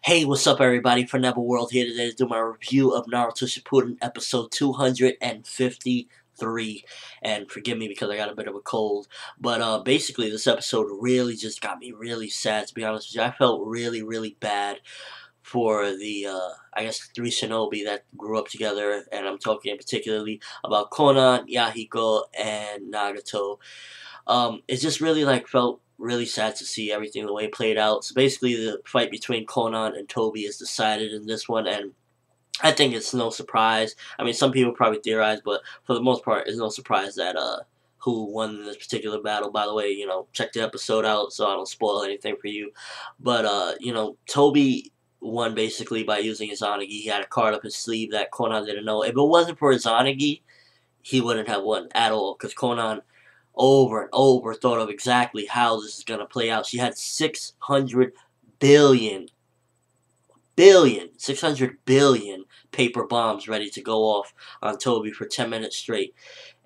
Hey, what's up everybody? ForneverWorld here today to do my review of Naruto Shippuden episode 253. And forgive me because I got a bit of a cold. But basically this episode really just got me really sad, to be honest with you. I felt really bad for the, I guess, three shinobi that grew up together. And I'm talking particularly about Konan, Yahiko, and Nagato. It just really felt really sad to see everything the way it played out. So basically, the fight between Konan and Tobi is decided in this one, and I think it's no surprise. I mean, some people probably theorize, but for the most part, it's no surprise that who won this particular battle. By the way, check the episode out so I don't spoil anything for you. But Tobi won basically by using his Zanagi. He had a card up his sleeve that Konan didn't know. If it wasn't for his Zanagi, he wouldn't have won at all, because Konan over and over thought of exactly how this is going to play out. She had 600 billion paper bombs ready to go off on Tobi for 10 minutes straight.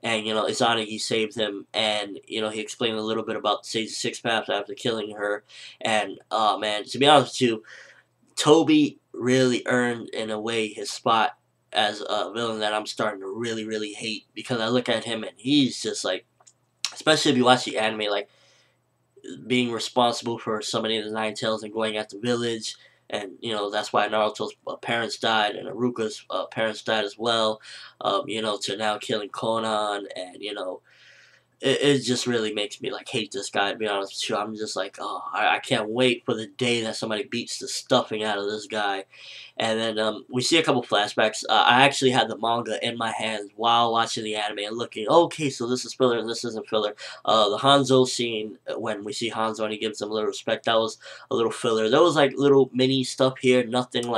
And, Izanagi saved him, and, he explained a little bit about Sage Six Paths after killing her. And, oh man, to be honest with you, Tobi really earned, in a way, his spot as a villain that I'm starting to really hate, because I look at him and he's just like, especially if you watch the anime, like being responsible for summoning the Nine Tails and going at the village, and that's why Naruto's parents died and Aruka's parents died as well. To now killing Konan, and it just really makes me hate this guy, to be honest with you. I'm just like, oh, I can't wait for the day that somebody beats the stuffing out of this guy. And then we see a couple flashbacks. I actually had the manga in my hands while watching the anime and looking, okay, so this is filler and this isn't filler. The Hanzo scene, when we see Hanzo and he gives him a little respect, that was a little filler. There was little mini stuff here, nothing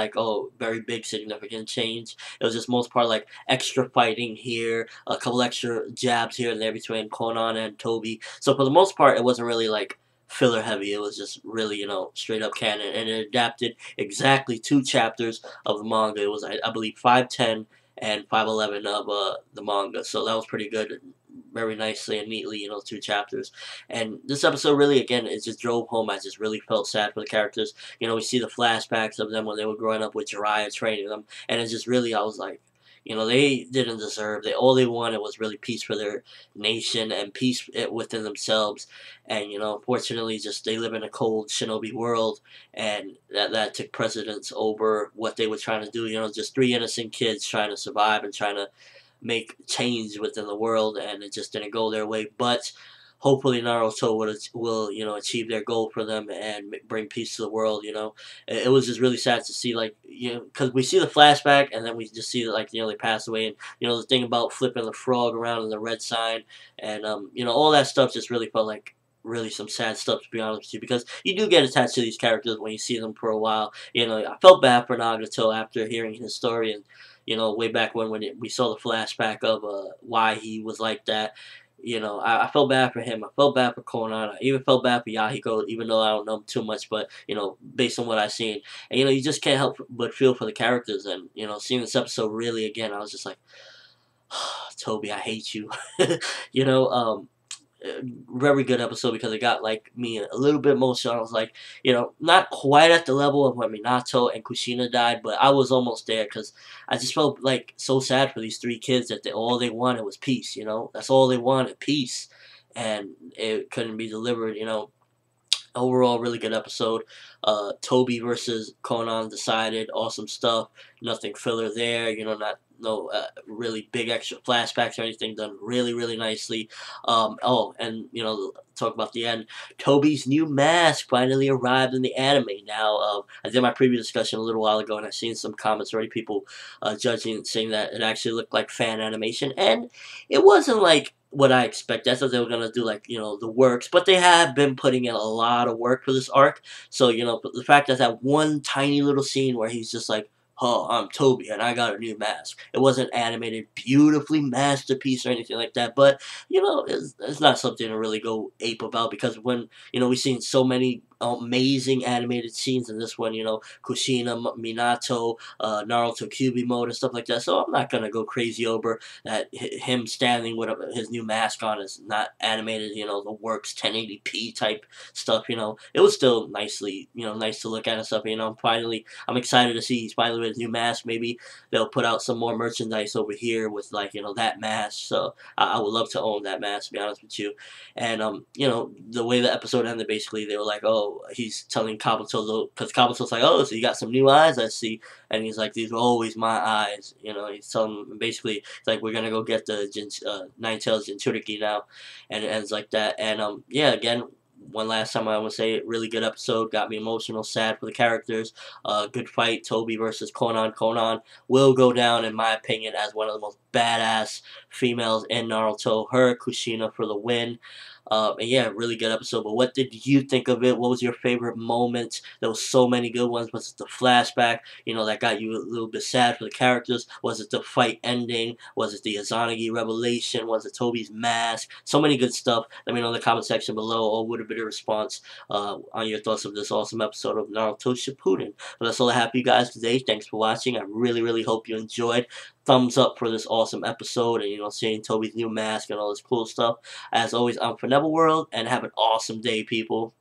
very big significant change. It was just most part extra fighting here, a couple extra jabs here and there between Konan and Tobi. So for the most part, it wasn't really filler heavy. It was just really, straight up canon, and it adapted exactly 2 chapters of the manga. It was, I believe, 510 and 511 of the manga. So that was pretty good, very nicely and neatly, 2 chapters. And this episode really, again, it just drove home. I just really felt sad for the characters. We see the flashbacks of them when they were growing up with Jiraiya training them, and it just really, I was like, they didn't deserve. All they wanted was really peace for their nation and peace within themselves. And unfortunately, just they live in a cold shinobi world, and that took precedence over what they were trying to do. Just 3 innocent kids trying to survive and trying to make change within the world, and it just didn't go their way. But hopefully Naruto will achieve their goal for them and bring peace to the world. It was just really sad to see, because we see the flashback and then we just see that they pass away, and the thing about flipping the frog around in the red sign, and all that stuff just really felt like really some sad stuff, to be honest with you, because you do get attached to these characters when you see them for a while. I felt bad for Nagato after hearing his story, and way back when we saw the flashback of why he was like that. I felt bad for him. I felt bad for Konan. I even felt bad for Yahiko, even though I don't know him too much. But based on what I've seen, and you just can't help but feel for the characters. And seeing this episode really again, I was just like, Tobi, I hate you. you know, um, very good episode, because it got me a little bit emotional. I was like, not quite at the level of when Minato and Kushina died, but I was almost there, because I just felt so sad for these 3 kids that all they wanted was peace. That's all they wanted, peace, and it couldn't be delivered. Overall, really good episode. Tobi versus Konan decided. Awesome stuff. Nothing filler there. Not no really big extra flashbacks or anything. Done really nicely. Oh, and talk about the end. Tobi's new mask finally arrived in the anime. Now, I did my preview discussion a little while ago, and I've seen some comments already. People judging, saying that it actually looked like fan animation, and it wasn't what I expected. I thought they were gonna do the works, but they have been putting in a lot of work for this arc. So the fact that one tiny little scene where he's just like, "Oh, I'm Tobi and I got a new mask." It wasn't animated beautifully masterpiece or anything like that, but it's not something to really go ape about, because when we've seen so many amazing animated scenes in this one. Kushina, Minato, Naruto QB mode and stuff like that. So I'm not gonna go crazy over that. Him standing with his new mask on is not animated. The works 1080p type stuff. It was still nice to look at and stuff. I'm excited to see he's finally with his new mask. Maybe they'll put out some more merchandise over here with that mask. So I would love to own that mask, to be honest with you. And the way the episode ended, basically they were like, oh, he's telling Kabuto, because Kabuto's like, oh, so you got some new eyes, I see. And he's like, these were always my eyes. He's telling him, basically, it's like, we're gonna go get the Nine Tails Jinchuriki now, and it ends like that. And yeah, again, one last time I want to say, really good episode, got me emotional, sad for the characters. Good fight, Tobi versus Konan. Konan will go down, in my opinion, as one of the most badass females in Naruto. Her, Kushina, for the win. And yeah, really good episode. But what did you think of it? What was your favorite moment? There was so many good ones. Was it the flashback, that got you a little bit sad for the characters? Was it the fight ending? Was it the Izanagi revelation? Was it Tobi's mask? So many good stuff. Let me know in the comment section below, or would have been a response on your thoughts of this awesome episode of Naruto Shippuden. But that's all I have for you guys today. Thanks for watching. I really, really hope you enjoyed. Thumbs up for this awesome episode, and seeing Tobi's new mask and all this cool stuff. As always, I'm ForneverWorld, and have an awesome day, people.